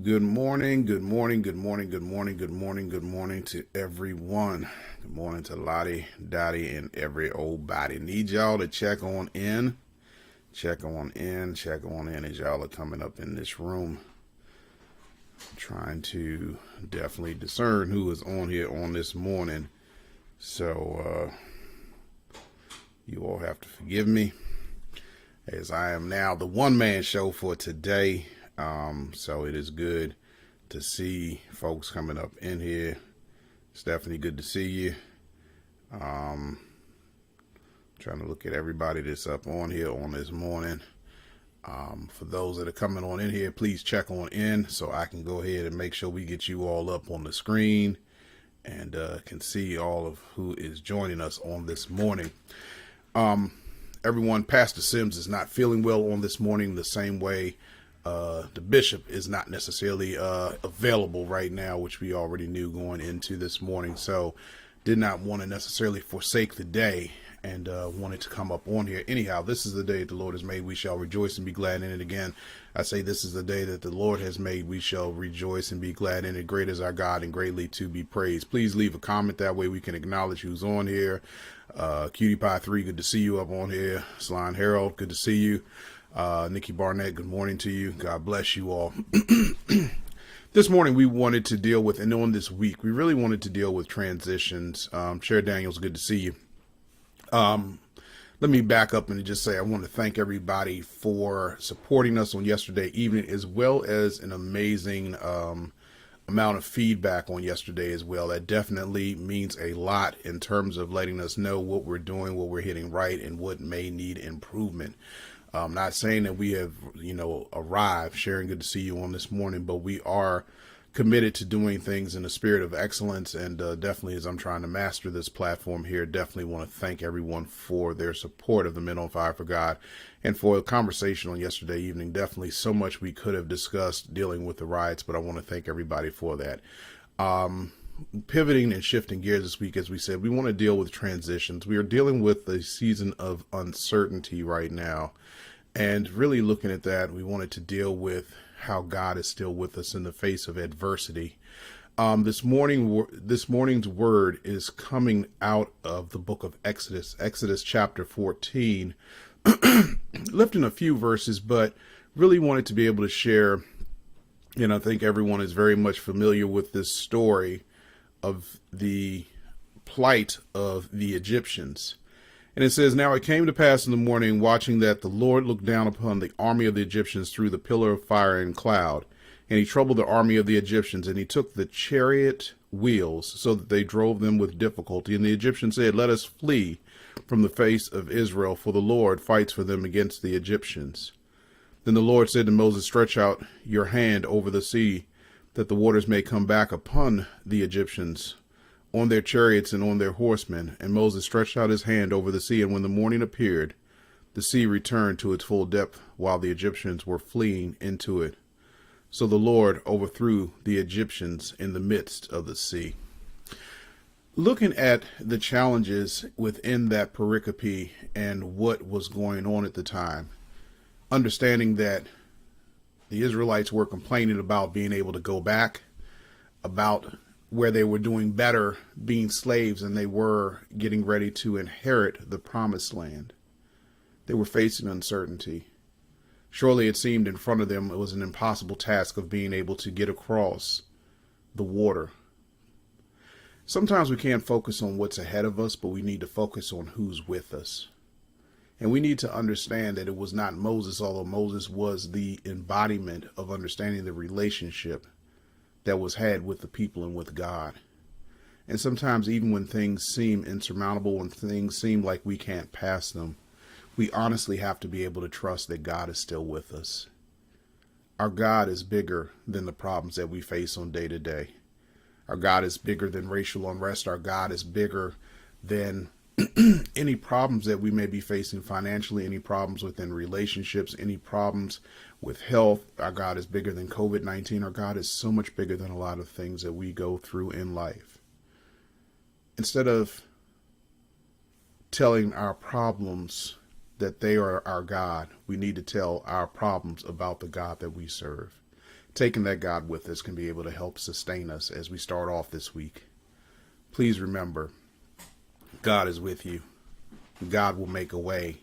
Good morning, good morning, good morning, good morning, good morning, good morning to everyone. Good morning to Lottie, Dottie, and every old body. Need y'all to check on in. Check on in, check on in as y'all are coming up in this room. Trying to definitely discern who is on here on this morning. So you all have to forgive me as I am now the one-man show for today. So it is good to see folks coming up in here. Stephanie, good to see you. Trying to look at everybody that's up on here on this morning. For those that are coming on in here, please check on in so I can go ahead and make sure we get you all up on the screen and can see all of who is joining us on this morning. Everyone, Pastor Sims is not feeling well on this morning the same way the bishop is not necessarily available right now, which we already knew going into this morning. So did not want to necessarily forsake the day and wanted to come up on here. Anyhow, this is the day the Lord has made. We shall rejoice and be glad in it. Again, I say this is the day that the Lord has made. We shall rejoice and be glad in it. Great is our God and greatly to be praised. Please leave a comment. That way we can acknowledge who's on here. Cutie Pie 3, good to see you up on here. Slime Harold, good to see you. Nikki Barnett, good morning to you. God bless you all. This morning we wanted to deal with, and on this week, we really wanted to deal with transitions. Chair Daniels, good to see you. Let me back up and just say I want to thank everybody for supporting us on yesterday evening, as well as an amazing amount of feedback on yesterday as well. That definitely means a lot in terms of letting us know what we're doing, what we're hitting right, and what may need improvement. I'm not saying that we have, arrived. Sharon, good to see you on this morning, but we are committed to doing things in a spirit of excellence. And definitely, as I'm trying to master this platform here, definitely want to thank everyone for their support of the Men on Fire for God and for the conversation on yesterday evening. Definitely so much we could have discussed dealing with the riots, but I want to thank everybody for that. Pivoting and shifting gears this week, as we said, we want to deal with transitions. We are dealing with a season of uncertainty right now. And really looking at that, we wanted to deal with how God is still with us in the face of adversity. This morning's word is coming out of the book of Exodus chapter 14, lifting a few verses, but really wanted to be able to share. And I think everyone is very much familiar with this story of the plight of the Egyptians. And it says, "Now it came to pass in the morning, watching, that the Lord looked down upon the army of the Egyptians through the pillar of fire and cloud. And he troubled the army of the Egyptians, and he took the chariot wheels, so that they drove them with difficulty. And the Egyptians said, Let us flee from the face of Israel, for the Lord fights for them against the Egyptians. Then the Lord said to Moses, Stretch out your hand over the sea, that the waters may come back upon the Egyptians, on their chariots and on their horsemen. And Moses stretched out his hand over the sea, and when the morning appeared, the sea returned to its full depth, while the Egyptians were fleeing into it. So the Lord overthrew the Egyptians in the midst of the sea." Looking at the challenges within that pericope and what was going on at the time, understanding that the Israelites were complaining about being able to go back, about where they were doing better being slaves and they were getting ready to inherit the promised land. They were facing uncertainty. Surely it seemed in front of them it was an impossible task of being able to get across the water. Sometimes we can't focus on what's ahead of us, but we need to focus on who's with us. And we need to understand that it was not Moses, although Moses was the embodiment of understanding the relationship that was had with the people and with God. And sometimes even when things seem insurmountable, when things seem like we can't pass them, we honestly have to be able to trust that God is still with us. Our God is bigger than the problems that we face on day to day. Our God is bigger than racial unrest. Our God is bigger than any problems that we may be facing financially, any problems within relationships, any problems with health. Our God is bigger than COVID-19. Our God is so much bigger than a lot of things that we go through in life. Instead of telling our problems that they are our God, we need to tell our problems about the God that we serve. taking that God with us can be able to help sustain us as we start off this week. Please remember, God is with you. God will make a way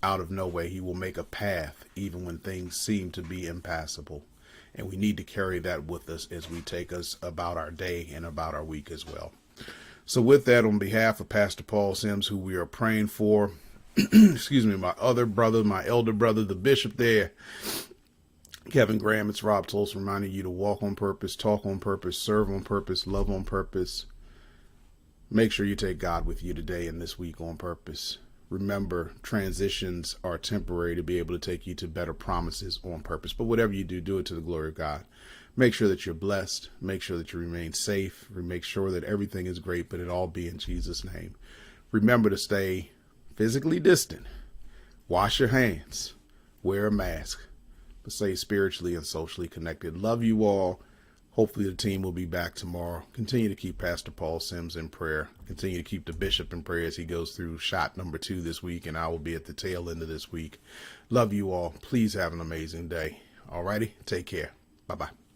out of no way. He will make a path even when things seem to be impassable. And we need to carry that with us as we take us about our day and about our week as well. So with that, on behalf of Pastor Paul Sims, who we are praying for, excuse me, my other brother, my elder brother, the bishop there, Kevin Graham, it's Rob Tulsa reminding you to walk on purpose, talk on purpose, serve on purpose, love on purpose. Make sure you take God with you today and this week on purpose. Remember, transitions are temporary to be able to take you to better promises on purpose. But whatever you do, do it to the glory of God. Make sure that you're blessed. Make sure that you remain safe. Make sure that everything is great, but it all be in Jesus' name. Remember to stay physically distant. Wash your hands. Wear a mask. But stay spiritually and socially connected. Love you all. Hopefully the team will be back tomorrow. Continue to keep Pastor Paul Sims in prayer. Continue to keep the bishop in prayer as he goes through shot number 2 this week, and I will be at the tail end of this week. Love you all. Please have an amazing day. Alrighty, take care. Bye-bye.